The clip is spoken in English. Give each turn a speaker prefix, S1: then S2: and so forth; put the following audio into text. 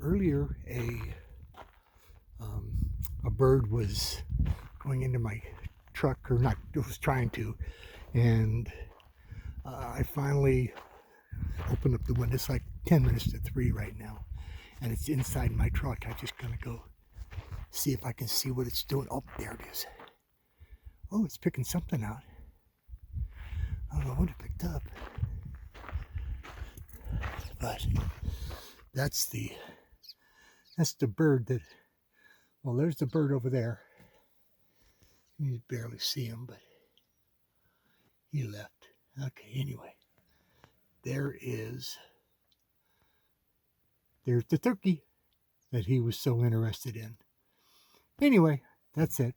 S1: Earlier, a bird was going into my truck, or not, it was trying to, and I finally opened up the window. It's like 10 minutes to 3 right now, and it's inside my truck. I'm just gonna go see if I can see what it's doing. Oh, there it is. Oh, it's picking something out. I don't know what it picked up, but that's the bird that, well, there's the bird over there. You barely see him, but he left. Okay, anyway, there's the turkey that he was so interested in. Anyway, that's it.